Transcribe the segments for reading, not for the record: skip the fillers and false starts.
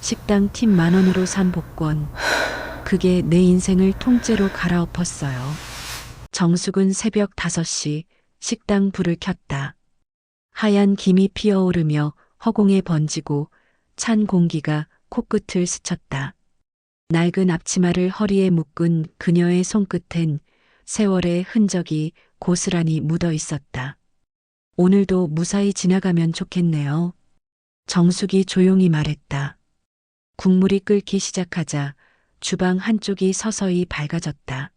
식당 팁 10,000원으로 산 복권. 그게 내 인생을 통째로 갈아엎었어요. 정숙은 새벽 5시 식당 불을 켰다. 하얀 김이 피어오르며 허공에 번지고 찬 공기가 코끝을 스쳤다. 낡은 앞치마를 허리에 묶은 그녀의 손끝엔 세월의 흔적이 고스란히 묻어 있었다. 오늘도 무사히 지나가면 좋겠네요. 정숙이 조용히 말했다. 국물이 끓기 시작하자 주방 한쪽이 서서히 밝아졌다.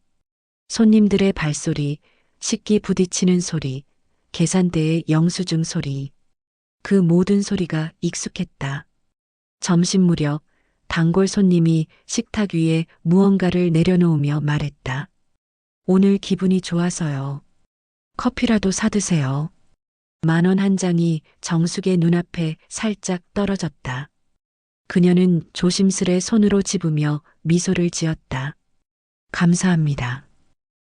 손님들의 발소리, 식기 부딪히는 소리, 계산대의 영수증 소리. 그 모든 소리가 익숙했다. 점심 무렵 단골 손님이 식탁 위에 무언가를 내려놓으며 말했다. 오늘 기분이 좋아서요. 커피라도 사드세요. 10,000원 한 장이 정숙의 눈앞에 살짝 떨어졌다. 그녀는 조심스레 손으로 집으며 미소를 지었다. 감사합니다.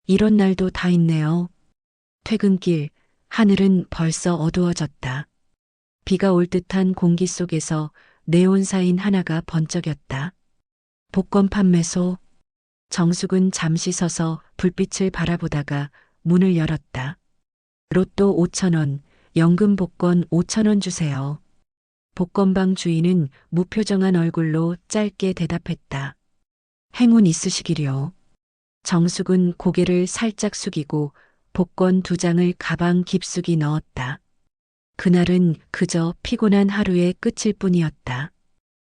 이런 날도 다 있네요. 퇴근길, 하늘은 벌써 어두워졌다. 비가 올 듯한 공기 속에서 네온 사인 하나가 번쩍였다. 복권 판매소. 정숙은 잠시 서서 불빛을 바라보다가 문을 열었다. 로또 5,000원, 연금 복권 5,000원 주세요. 복권방 주인은 무표정한 얼굴로 짧게 대답했다. 행운 있으시기려. 정숙은 고개를 살짝 숙이고 복권 2장을 가방 깊숙이 넣었다. 그날은 그저 피곤한 하루의 끝일 뿐이었다.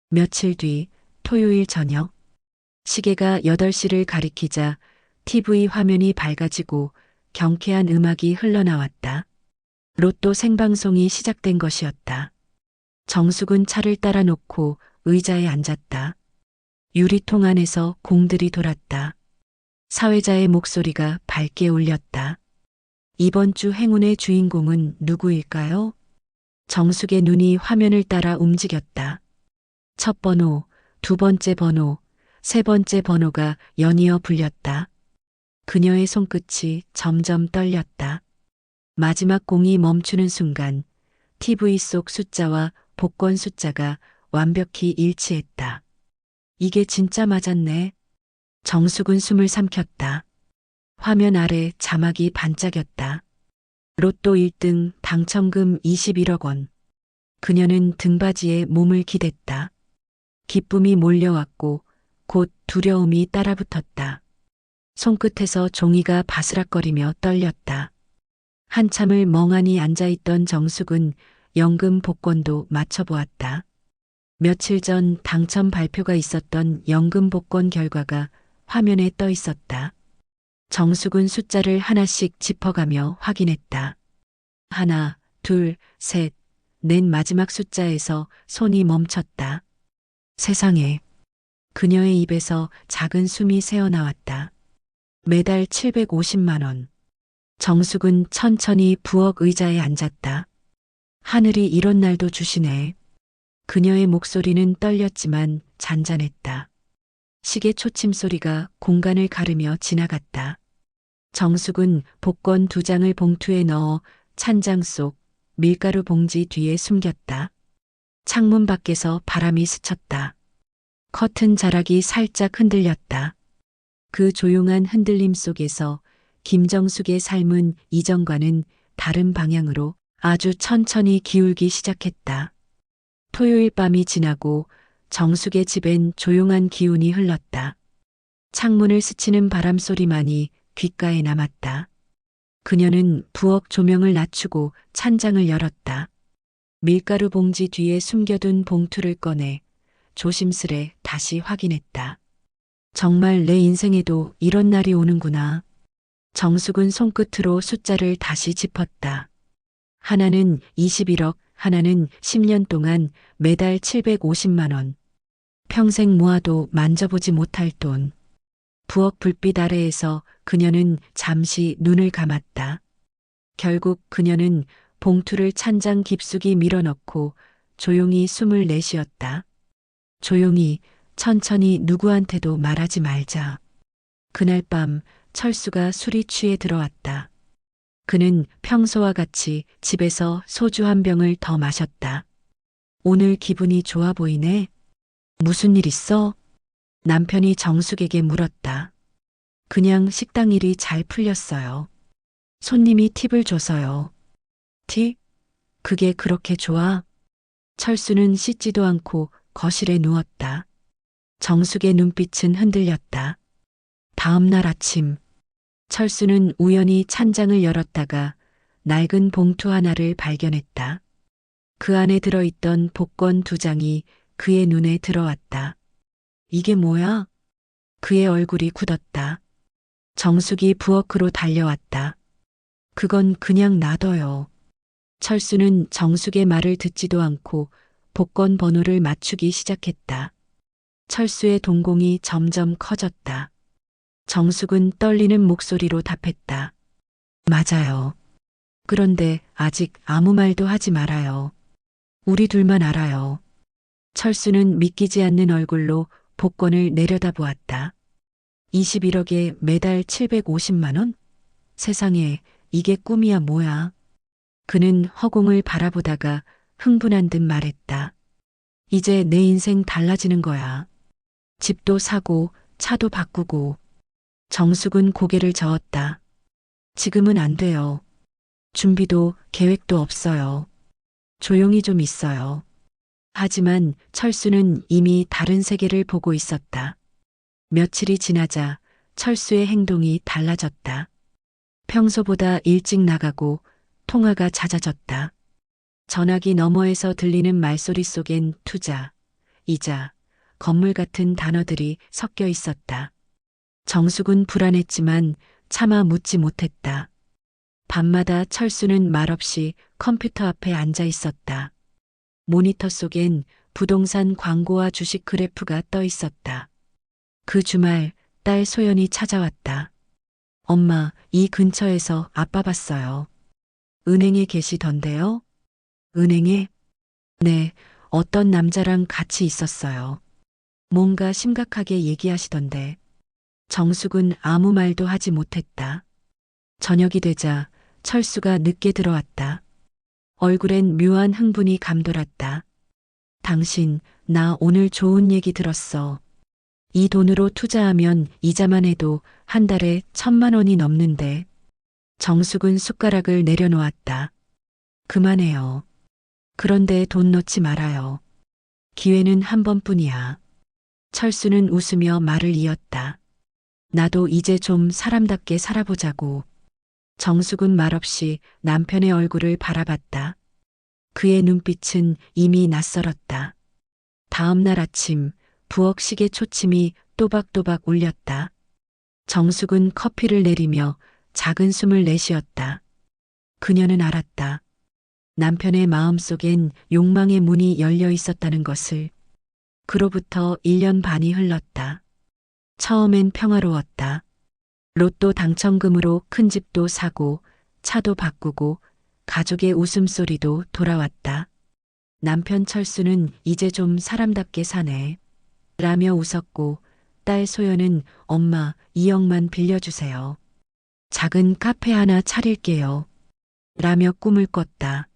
며칠 뒤 토요일 저녁, 시계가 8시를 가리키자 TV 화면이 밝아지고 경쾌한 음악이 흘러나왔다. 로또 생방송이 시작된 것이었다. 정숙은 차를 따라 놓고 의자에 앉았다. 유리통 안에서 공들이 돌았다. 사회자의 목소리가 밝게 울렸다. 이번 주 행운의 주인공은 누구일까요? 정숙의 눈이 화면을 따라 움직였다. 첫 번호, 두 번째 번호, 세 번째 번호가 연이어 불렸다. 그녀의 손끝이 점점 떨렸다. 마지막 공이 멈추는 순간 TV 속 숫자와 복권 숫자가 완벽히 일치했다. 이게 진짜 맞았네. 정숙은 숨을 삼켰다. 화면 아래 자막이 반짝였다. 로또 1등 당첨금 21억 원. 그녀는 등받이에 몸을 기댔다. 기쁨이 몰려왔고 곧 두려움이 따라붙었다. 손끝에서 종이가 바스락거리며 떨렸다. 한참을 멍하니 앉아있던 정숙은 연금 복권도 맞춰보았다. 며칠 전 당첨 발표가 있었던 연금 복권 결과가 화면에 떠 있었다. 정숙은 숫자를 하나씩 짚어가며 확인했다. 하나, 둘, 셋, 넷 마지막 숫자에서 손이 멈췄다. 세상에. 그녀의 입에서 작은 숨이 새어나왔다. 매달 750만 원. 정숙은 천천히 부엌 의자에 앉았다. 하늘이 이런 날도 주시네. 그녀의 목소리는 떨렸지만 잔잔했다. 시계 초침 소리가 공간을 가르며 지나갔다. 정숙은 복권 2장을 봉투에 넣어 찬장 속 밀가루 봉지 뒤에 숨겼다. 창문 밖에서 바람이 스쳤다. 커튼 자락이 살짝 흔들렸다. 그 조용한 흔들림 속에서 김정숙의 삶은 이전과는 다른 방향으로 아주 천천히 기울기 시작했다. 토요일 밤이 지나고 정숙의 집엔 조용한 기운이 흘렀다. 창문을 스치는 바람 소리만이 귓가에 남았다. 그녀는 부엌 조명을 낮추고 찬장을 열었다. 밀가루 봉지 뒤에 숨겨둔 봉투를 꺼내 조심스레 다시 확인했다. 정말 내 인생에도 이런 날이 오는구나. 정숙은 손끝으로 숫자를 다시 짚었다. 하나는 21억, 하나는 10년 동안 매달 750만 원. 평생 모아도 만져보지 못할 돈. 부엌 불빛 아래에서 그녀는 잠시 눈을 감았다. 결국 그녀는 봉투를 찬장 깊숙이 밀어넣고 조용히 숨을 내쉬었다. 조용히, 천천히 누구한테도 말하지 말자. 그날 밤 철수가 술이 취해 들어왔다. 그는 평소와 같이 집에서 소주 한 병을 더 마셨다. 오늘 기분이 좋아 보이네. 무슨 일 있어? 남편이 정숙에게 물었다. 그냥 식당 일이 잘 풀렸어요. 손님이 팁을 줘서요. 팁? 그게 그렇게 좋아? 철수는 씻지도 않고 거실에 누웠다. 정숙의 눈빛은 흔들렸다. 다음 날 아침, 철수는 우연히 찬장을 열었다가 낡은 봉투 하나를 발견했다. 그 안에 들어있던 복권 2장이 그의 눈에 들어왔다. 이게 뭐야? 그의 얼굴이 굳었다. 정숙이 부엌으로 달려왔다. 그건 그냥 놔둬요. 철수는 정숙의 말을 듣지도 않고 복권 번호를 맞추기 시작했다. 철수의 동공이 점점 커졌다. 정숙은 떨리는 목소리로 답했다. 맞아요. 그런데 아직 아무 말도 하지 말아요. 우리 둘만 알아요. 철수는 믿기지 않는 얼굴로 복권을 내려다보았다. 21억에 매달 750만 원? 세상에, 이게 꿈이야 뭐야. 그는 허공을 바라보다가 흥분한 듯 말했다. 이제 내 인생 달라지는 거야. 집도 사고 차도 바꾸고. 정숙은 고개를 저었다. 지금은 안 돼요. 준비도 계획도 없어요. 조용히 좀 있어요. 하지만 철수는 이미 다른 세계를 보고 있었다. 며칠이 지나자 철수의 행동이 달라졌다. 평소보다 일찍 나가고 통화가 잦아졌다. 전화기 너머에서 들리는 말소리 속엔 투자, 이자, 건물 같은 단어들이 섞여 있었다. 정숙은 불안했지만 차마 묻지 못했다. 밤마다 철수는 말없이 컴퓨터 앞에 앉아 있었다. 모니터 속엔 부동산 광고와 주식 그래프가 떠 있었다. 그 주말 딸 소연이 찾아왔다. 엄마, 이 근처에서 아빠 봤어요. 은행에 계시던데요? 은행에? 네, 어떤 남자랑 같이 있었어요. 뭔가 심각하게 얘기하시던데. 정숙은 아무 말도 하지 못했다. 저녁이 되자 철수가 늦게 들어왔다. 얼굴엔 묘한 흥분이 감돌았다. 당신, 나 오늘 좋은 얘기 들었어. 이 돈으로 투자하면 이자만 해도 한 달에 1,000만 원이 넘는데. 정숙은 숟가락을 내려놓았다. 그만해요. 그런데 돈 넣지 말아요. 기회는 한 번뿐이야. 철수는 웃으며 말을 이었다. 나도 이제 좀 사람답게 살아보자고. 정숙은 말없이 남편의 얼굴을 바라봤다. 그의 눈빛은 이미 낯설었다. 다음 날 아침 부엌 시계 초침이 또박또박 울렸다. 정숙은 커피를 내리며 작은 숨을 내쉬었다. 그녀는 알았다. 남편의 마음속엔 욕망의 문이 열려 있었다는 것을. 그로부터 1년 반이 흘렀다. 처음엔 평화로웠다. 로또 당첨금으로 큰 집도 사고 차도 바꾸고 가족의 웃음소리도 돌아왔다. 남편 철수는 이제 좀 사람답게 사네. 라며 웃었고 딸 소연은 엄마 2억만 빌려주세요. 작은 카페 하나 차릴게요. 라며 꿈을 꿨다.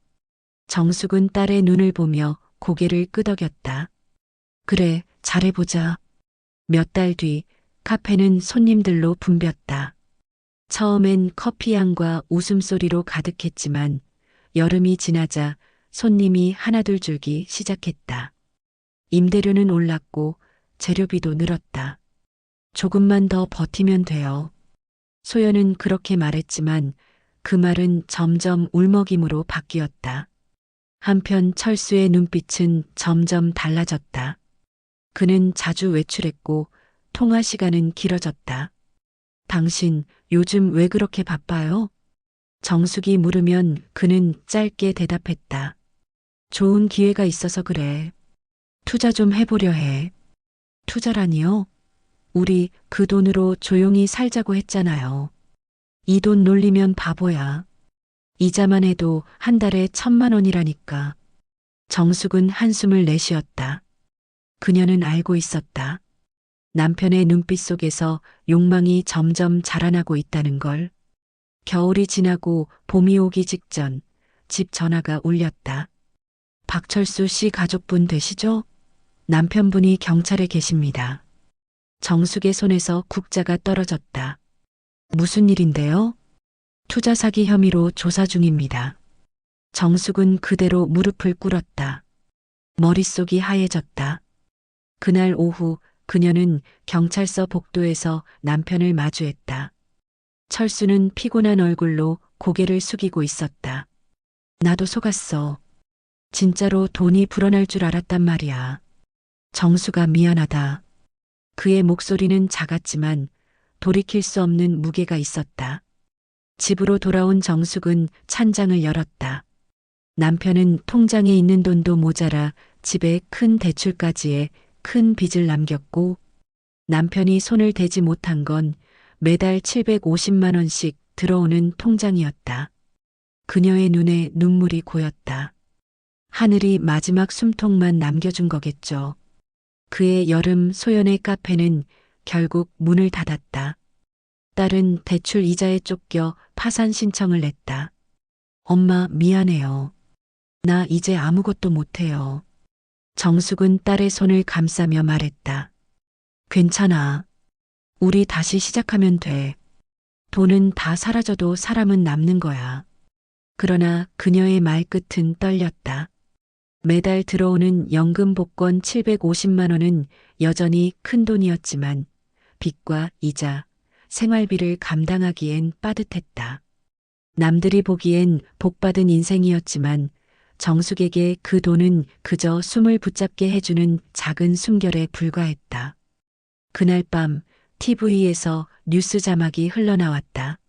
정숙은 딸의 눈을 보며 고개를 끄덕였다. 그래, 잘해보자. 몇 달 뒤 카페는 손님들로 붐볐다. 처음엔 커피향과 웃음소리로 가득했지만 여름이 지나자 손님이 하나둘 줄기 시작했다. 임대료는 올랐고 재료비도 늘었다. 조금만 더 버티면 돼요. 소연은 그렇게 말했지만 그 말은 점점 울먹임으로 바뀌었다. 한편 철수의 눈빛은 점점 달라졌다. 그는 자주 외출했고 통화 시간은 길어졌다. 당신 요즘 왜 그렇게 바빠요? 정숙이 물으면 그는 짧게 대답했다. 좋은 기회가 있어서 그래. 투자 좀 해보려 해. 투자라니요? 우리 그 돈으로 조용히 살자고 했잖아요. 이 돈 놀리면 바보야. 이자만 해도 한 달에 1,000만 원이라니까. 정숙은 한숨을 내쉬었다. 그녀는 알고 있었다. 남편의 눈빛 속에서 욕망이 점점 자라나고 있다는 걸. 겨울이 지나고 봄이 오기 직전 집 전화가 울렸다. 박철수 씨 가족분 되시죠? 남편분이 경찰에 계십니다. 정숙의 손에서 국자가 떨어졌다. 무슨 일인데요? 투자 사기 혐의로 조사 중입니다. 정숙은 그대로 무릎을 꿇었다. 머릿속이 하얘졌다. 그날 오후 그녀는 경찰서 복도에서 남편을 마주했다. 철수는 피곤한 얼굴로 고개를 숙이고 있었다. 나도 속았어. 진짜로 돈이 불어날 줄 알았단 말이야. 정수가 미안하다. 그의 목소리는 작았지만 돌이킬 수 없는 무게가 있었다. 집으로 돌아온 정숙은 찬장을 열었다. 남편은 통장에 있는 돈도 모자라 집에 큰 대출까지에 큰 빚을 남겼고 남편이 손을 대지 못한 건 매달 750만 원씩 들어오는 통장이었다. 그녀의 눈에 눈물이 고였다. 하늘이 마지막 숨통만 남겨준 거겠죠. 그의 여름 소연의 카페는 결국 문을 닫았다. 딸은 대출 이자에 쫓겨 파산 신청을 냈다. 엄마 미안해요. 나 이제 아무것도 못해요. 정숙은 딸의 손을 감싸며 말했다. 괜찮아. 우리 다시 시작하면 돼. 돈은 다 사라져도 사람은 남는 거야. 그러나 그녀의 말끝은 떨렸다. 매달 들어오는 연금 복권 750만 원은 여전히 큰 돈이었지만 빚과 이자, 생활비를 감당하기엔 빠듯했다. 남들이 보기엔 복받은 인생이었지만 정숙에게 그 돈은 그저 숨을 붙잡게 해주는 작은 숨결에 불과했다. 그날 밤 TV에서 뉴스 자막이 흘러나왔다.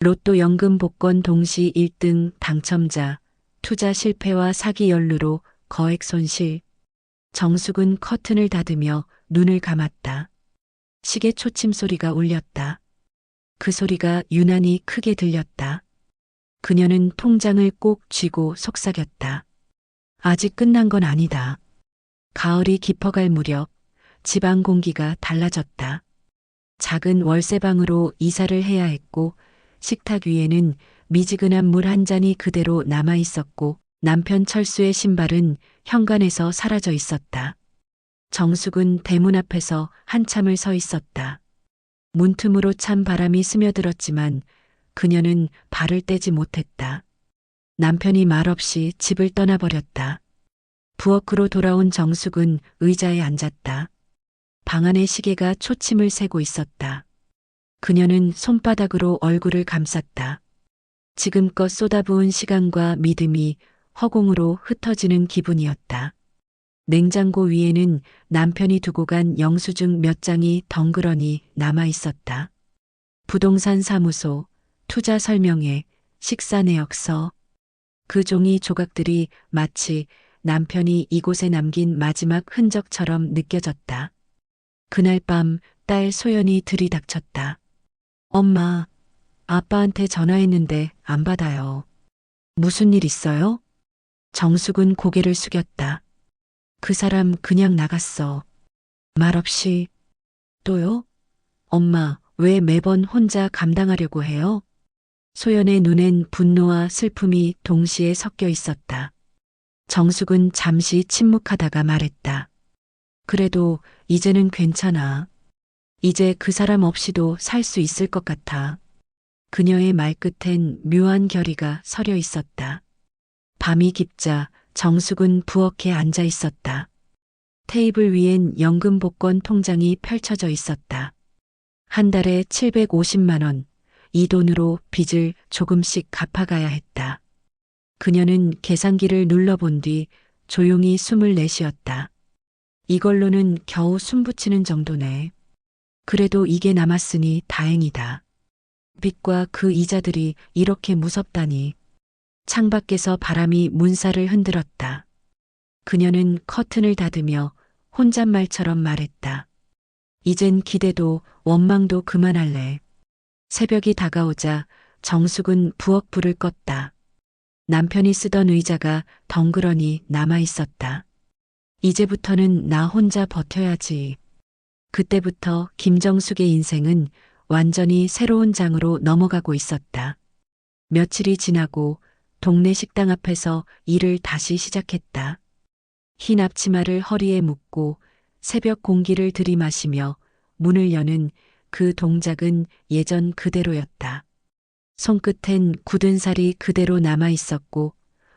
로또 연금 복권 동시 1등 당첨자, 투자 실패와 사기 연루로 거액 손실. 정숙은 커튼을 닫으며 눈을 감았다. 시계 초침 소리가 울렸다. 그 소리가 유난히 크게 들렸다. 그녀는 통장을 꼭 쥐고 속삭였다. 아직 끝난 건 아니다. 가을이 깊어갈 무렵 집안 공기가 달라졌다. 작은 월세방으로 이사를 해야 했고 식탁 위에는 미지근한 물 한 잔이 그대로 남아 있었고 남편 철수의 신발은 현관에서 사라져 있었다. 정숙은 대문 앞에서 한참을 서 있었다. 문틈으로 찬 바람이 스며들었지만 그녀는 발을 떼지 못했다. 남편이 말없이 집을 떠나버렸다. 부엌으로 돌아온 정숙은 의자에 앉았다. 방 안의 시계가 초침을 세고 있었다. 그녀는 손바닥으로 얼굴을 감쌌다. 지금껏 쏟아부은 시간과 믿음이 허공으로 흩어지는 기분이었다. 냉장고 위에는 남편이 두고 간 영수증 몇 장이 덩그러니 남아 있었다. 부동산 사무소, 투자 설명회, 식사 내역서. 그 종이 조각들이 마치 남편이 이곳에 남긴 마지막 흔적처럼 느껴졌다. 그날 밤 딸 소연이 들이닥쳤다. 엄마, 아빠한테 전화했는데 안 받아요. 무슨 일 있어요? 정숙은 고개를 숙였다. 그 사람 그냥 나갔어. 말없이. 또요? 엄마, 왜 매번 혼자 감당하려고 해요? 소연의 눈엔 분노와 슬픔이 동시에 섞여 있었다. 정숙은 잠시 침묵하다가 말했다. 그래도 이제는 괜찮아. 이제 그 사람 없이도 살 수 있을 것 같아. 그녀의 말끝엔 묘한 결의가 서려 있었다. 밤이 깊자 정숙은 부엌에 앉아 있었다. 테이블 위엔 연금 복권 통장이 펼쳐져 있었다. 한 달에 750만 원, 이 돈으로 빚을 조금씩 갚아가야 했다. 그녀는 계산기를 눌러본 뒤 조용히 숨을 내쉬었다. 이걸로는 겨우 숨 붙이는 정도네. 그래도 이게 남았으니 다행이다. 빚과 그 이자들이 이렇게 무섭다니. 창밖에서 바람이 문살을 흔들었다. 그녀는 커튼을 닫으며 혼잣말처럼 말했다. 이젠 기대도 원망도 그만할래. 새벽이 다가오자 정숙은 부엌 불을 껐다. 남편이 쓰던 의자가 덩그러니 남아 있었다. 이제부터는 나 혼자 버텨야지. 그때부터 김정숙의 인생은 완전히 새로운 장으로 넘어가고 있었다. 며칠이 지나고 동네 식당 앞에서 일을 다시 시작했다. 흰 앞치마를 허리에 묶고 새벽 공기를 들이마시며 문을 여는 그 동작은 예전 그대로였다. 손끝엔 굳은 살이 그대로 남아 있었고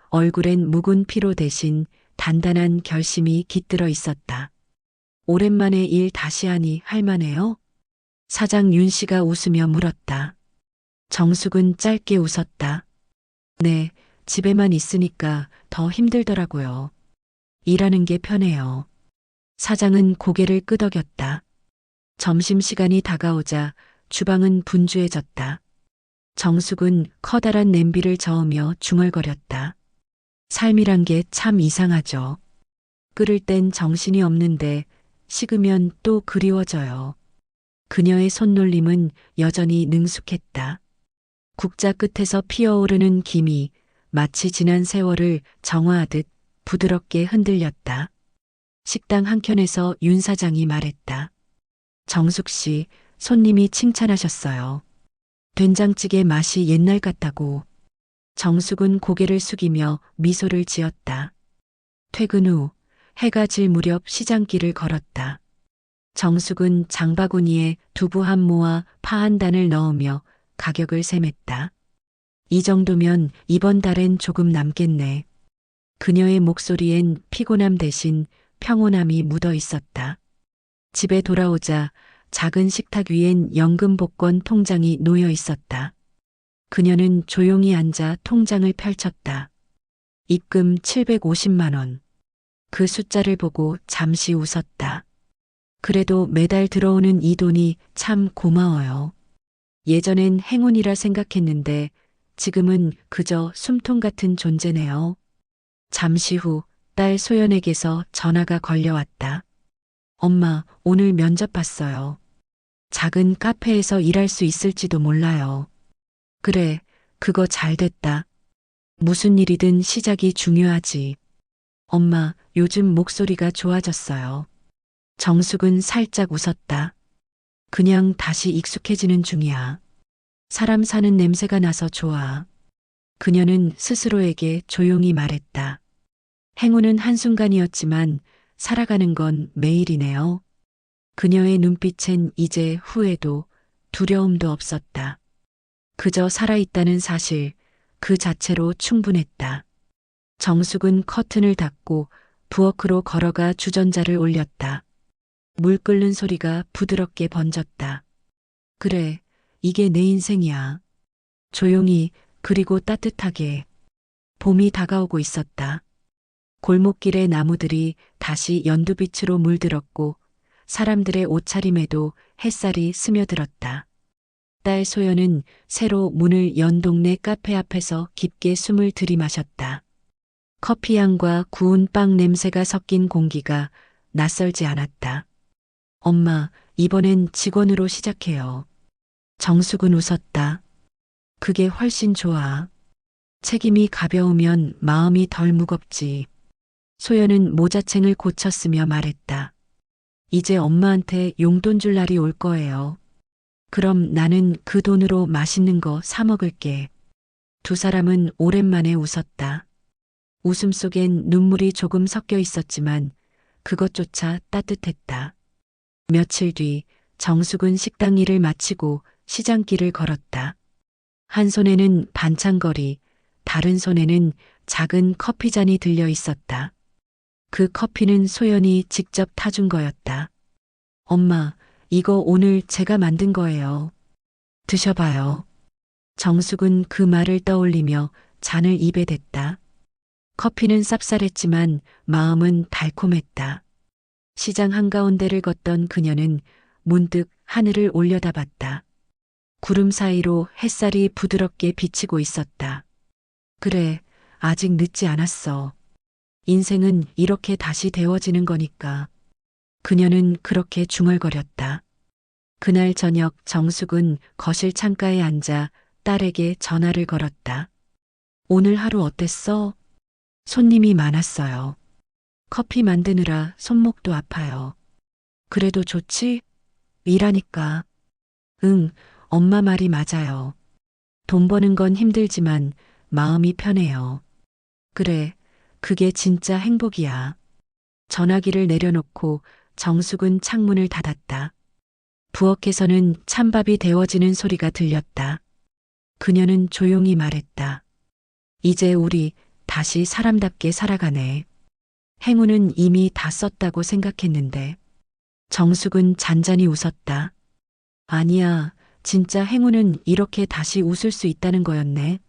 얼굴엔 묵은 피로 대신 단단한 결심이 깃들어 있었다. 오랜만에 일 다시 하니 할만해요? 사장 윤 씨가 웃으며 물었다. 정숙은 짧게 웃었다. 네, 집에만 있으니까 더 힘들더라고요. 일하는 게 편해요. 사장은 고개를 끄덕였다. 점심시간이 다가오자 주방은 분주해졌다. 정숙은 커다란 냄비를 저으며 중얼거렸다. 삶이란 게 참 이상하죠. 끓을 땐 정신이 없는데 식으면 또 그리워져요. 그녀의 손놀림은 여전히 능숙했다. 국자 끝에서 피어오르는 김이 마치 지난 세월을 정화하듯 부드럽게 흔들렸다. 식당 한켠에서 윤 사장이 말했다. 정숙 씨, 손님이 칭찬하셨어요. 된장찌개 맛이 옛날 같다고. 정숙은 고개를 숙이며 미소를 지었다. 퇴근 후 해가 질 무렵 시장길을 걸었다. 정숙은 장바구니에 두부 한 모와 파 한 단을 넣으며 가격을 셈했다. 이 정도면 이번 달엔 조금 남겠네. 그녀의 목소리엔 피곤함 대신 평온함이 묻어 있었다. 집에 돌아오자 작은 식탁 위엔 연금 복권 통장이 놓여 있었다. 그녀는 조용히 앉아 통장을 펼쳤다. 입금 750만 원. 그 숫자를 보고 잠시 웃었다. 그래도 매달 들어오는 이 돈이 참 고마워요. 예전엔 행운이라 생각했는데 지금은 그저 숨통 같은 존재네요. 잠시 후 딸 소연에게서 전화가 걸려왔다. 엄마, 오늘 면접 봤어요. 작은 카페에서 일할 수 있을지도 몰라요. 그래, 그거 잘 됐다. 무슨 일이든 시작이 중요하지. 엄마, 요즘 목소리가 좋아졌어요. 정숙은 살짝 웃었다. 그냥 다시 익숙해지는 중이야. 사람 사는 냄새가 나서 좋아. 그녀는 스스로에게 조용히 말했다. 행운은 한순간이었지만 살아가는 건 매일이네요. 그녀의 눈빛엔 이제 후회도 두려움도 없었다. 그저 살아있다는 사실 그 자체로 충분했다. 정숙은 커튼을 닫고 부엌으로 걸어가 주전자를 올렸다. 물 끓는 소리가 부드럽게 번졌다. 그래, 이게 내 인생이야. 조용히 그리고 따뜻하게. 봄이 다가오고 있었다. 골목길의 나무들이 다시 연두빛으로 물들었고 사람들의 옷차림에도 햇살이 스며들었다. 딸 소연은 새로 문을 연 동네 카페 앞에서 깊게 숨을 들이마셨다. 커피향과 구운 빵 냄새가 섞인 공기가 낯설지 않았다. 엄마, 이번엔 직원으로 시작해요. 정숙은 웃었다. 그게 훨씬 좋아. 책임이 가벼우면 마음이 덜 무겁지. 소연은 모자챙을 고쳤으며 말했다. 이제 엄마한테 용돈 줄 날이 올 거예요. 그럼 나는 그 돈으로 맛있는 거 사 먹을게. 두 사람은 오랜만에 웃었다. 웃음 속엔 눈물이 조금 섞여 있었지만 그것조차 따뜻했다. 며칠 뒤 정숙은 식당 일을 마치고 시장길을 걸었다. 한 손에는 반찬거리, 다른 손에는 작은 커피잔이 들려 있었다. 그 커피는 소연이 직접 타준 거였다. 엄마, 이거 오늘 제가 만든 거예요. 드셔봐요. 정숙은 그 말을 떠올리며 잔을 입에 댔다. 커피는 쌉쌀했지만 마음은 달콤했다. 시장 한가운데를 걷던 그녀는 문득 하늘을 올려다봤다. 구름 사이로 햇살이 부드럽게 비치고 있었다. 그래, 아직 늦지 않았어. 인생은 이렇게 다시 데워지는 거니까. 그녀는 그렇게 중얼거렸다. 그날 저녁 정숙은 거실 창가에 앉아 딸에게 전화를 걸었다. 오늘 하루 어땠어? 손님이 많았어요. 커피 만드느라 손목도 아파요. 그래도 좋지? 일하니까. 응, 엄마 말이 맞아요. 돈 버는 건 힘들지만 마음이 편해요. 그래, 그게 진짜 행복이야. 전화기를 내려놓고 정숙은 창문을 닫았다. 부엌에서는 찬밥이 데워지는 소리가 들렸다. 그녀는 조용히 말했다. 이제 우리 다시 사람답게 살아가네. 행운은 이미 다 썼다고 생각했는데. 정숙은 잔잔히 웃었다. 아니야, 진짜 행운은 이렇게 다시 웃을 수 있다는 거였네.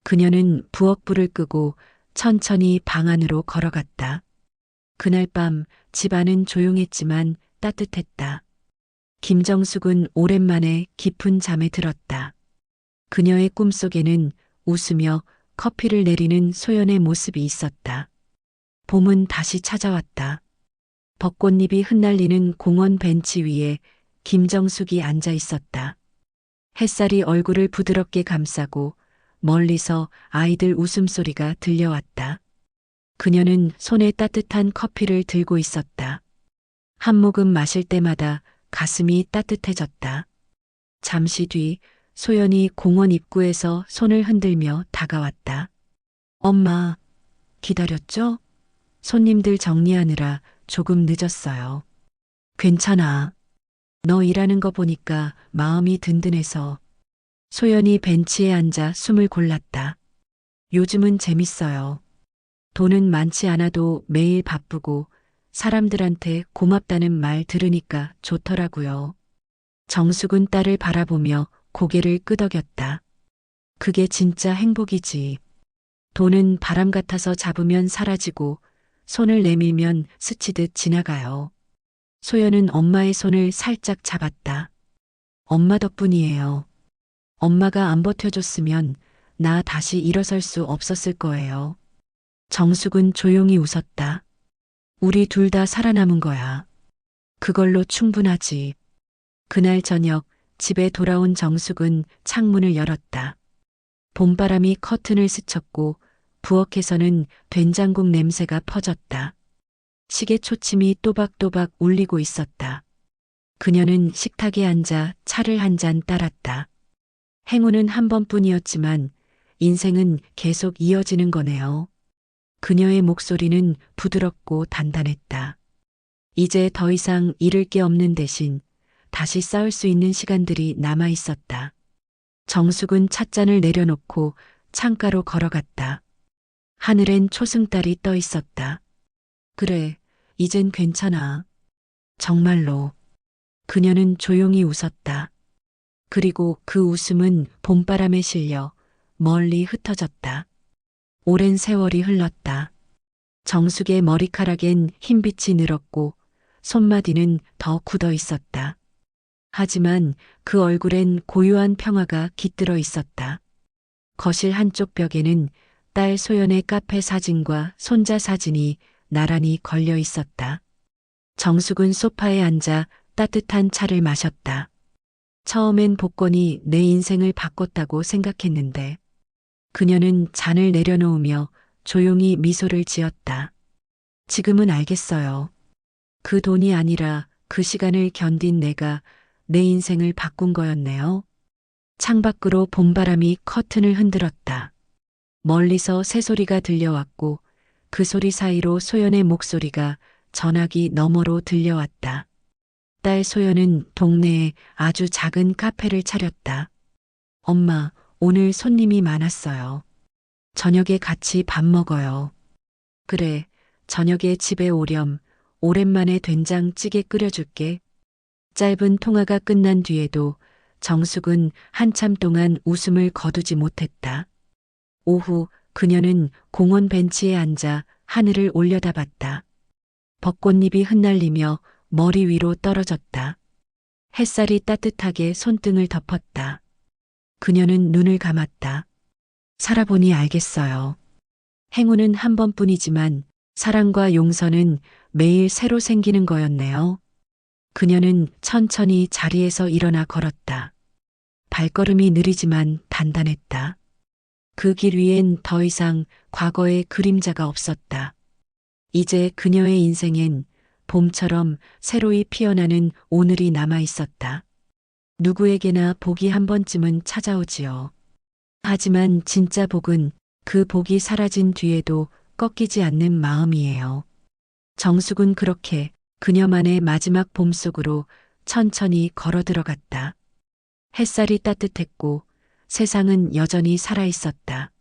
그녀는 부엌불을 끄고 천천히 방 안으로 걸어갔다. 그날 밤 집안은 조용했지만 따뜻했다. 김정숙은 오랜만에 깊은 잠에 들었다. 그녀의 꿈속에는 웃으며 커피를 내리는 소연의 모습이 있었다. 봄은 다시 찾아왔다. 벚꽃잎이 흩날리는 공원 벤치 위에 김정숙이 앉아 있었다. 햇살이 얼굴을 부드럽게 감싸고 멀리서 아이들 웃음소리가 들려왔다. 그녀는 손에 따뜻한 커피를 들고 있었다. 한 모금 마실 때마다 가슴이 따뜻해졌다. 잠시 뒤 소연이 공원 입구에서 손을 흔들며 다가왔다. 엄마, 기다렸죠? 손님들 정리하느라 조금 늦었어요. 괜찮아. 너 일하는 거 보니까 마음이 든든해서. 소연이 벤치에 앉아 숨을 골랐다. 요즘은 재밌어요. 돈은 많지 않아도 매일 바쁘고 사람들한테 고맙다는 말 들으니까 좋더라고요. 정숙은 딸을 바라보며 고개를 끄덕였다. 그게 진짜 행복이지. 돈은 바람 같아서 잡으면 사라지고 손을 내밀면 스치듯 지나가요. 소연은 엄마의 손을 살짝 잡았다. 엄마 덕분이에요. 엄마가 안 버텨줬으면 나 다시 일어설 수 없었을 거예요. 정숙은 조용히 웃었다. 우리 둘 다 살아남은 거야. 그걸로 충분하지. 그날 저녁 집에 돌아온 정숙은 창문을 열었다. 봄바람이 커튼을 스쳤고 부엌에서는 된장국 냄새가 퍼졌다. 시계 초침이 또박또박 울리고 있었다. 그녀는 식탁에 앉아 차를 한 잔 따랐다. 행운은 한 번뿐이었지만 인생은 계속 이어지는 거네요. 그녀의 목소리는 부드럽고 단단했다. 이제 더 이상 잃을 게 없는 대신 다시 싸울 수 있는 시간들이 남아 있었다. 정숙은 찻잔을 내려놓고 창가로 걸어갔다. 하늘엔 초승달이 떠 있었다. 그래, 이젠 괜찮아. 정말로. 그녀는 조용히 웃었다. 그리고 그 웃음은 봄바람에 실려 멀리 흩어졌다. 오랜 세월이 흘렀다. 정숙의 머리카락엔 흰빛이 늘었고 손마디는 더 굳어 있었다. 하지만 그 얼굴엔 고요한 평화가 깃들어 있었다. 거실 한쪽 벽에는 딸 소연의 카페 사진과 손자 사진이 나란히 걸려 있었다. 정숙은 소파에 앉아 따뜻한 차를 마셨다. 처음엔 복권이 내 인생을 바꿨다고 생각했는데 그녀는 잔을 내려놓으며 조용히 미소를 지었다. 지금은 알겠어요. 그 돈이 아니라 그 시간을 견딘 내가 내 인생을 바꾼 거였네요. 창밖으로 봄바람이 커튼을 흔들었다. 멀리서 새소리가 들려왔고 그 소리 사이로 소연의 목소리가 전화기 너머로 들려왔다. 딸 소연은 동네에 아주 작은 카페를 차렸다. 엄마, 오늘 손님이 많았어요. 저녁에 같이 밥 먹어요. 그래, 저녁에 집에 오렴. 오랜만에 된장찌개 끓여줄게. 짧은 통화가 끝난 뒤에도 정숙은 한참 동안 웃음을 거두지 못했다. 오후 그녀는 공원 벤치에 앉아 하늘을 올려다봤다. 벚꽃잎이 흩날리며 머리 위로 떨어졌다. 햇살이 따뜻하게 손등을 덮었다. 그녀는 눈을 감았다. 살아보니 알겠어요. 행운은 한 번뿐이지만 사랑과 용서는 매일 새로 생기는 거였네요. 그녀는 천천히 자리에서 일어나 걸었다. 발걸음이 느리지만 단단했다. 그 길 위엔 더 이상 과거의 그림자가 없었다. 이제 그녀의 인생엔 봄처럼 새로이 피어나는 오늘이 남아 있었다. 누구에게나 복이 한 번쯤은 찾아오지요. 하지만 진짜 복은 그 복이 사라진 뒤에도 꺾이지 않는 마음이에요. 정숙은 그렇게 그녀만의 마지막 봄 속으로 천천히 걸어 들어갔다. 햇살이 따뜻했고 세상은 여전히 살아 있었다.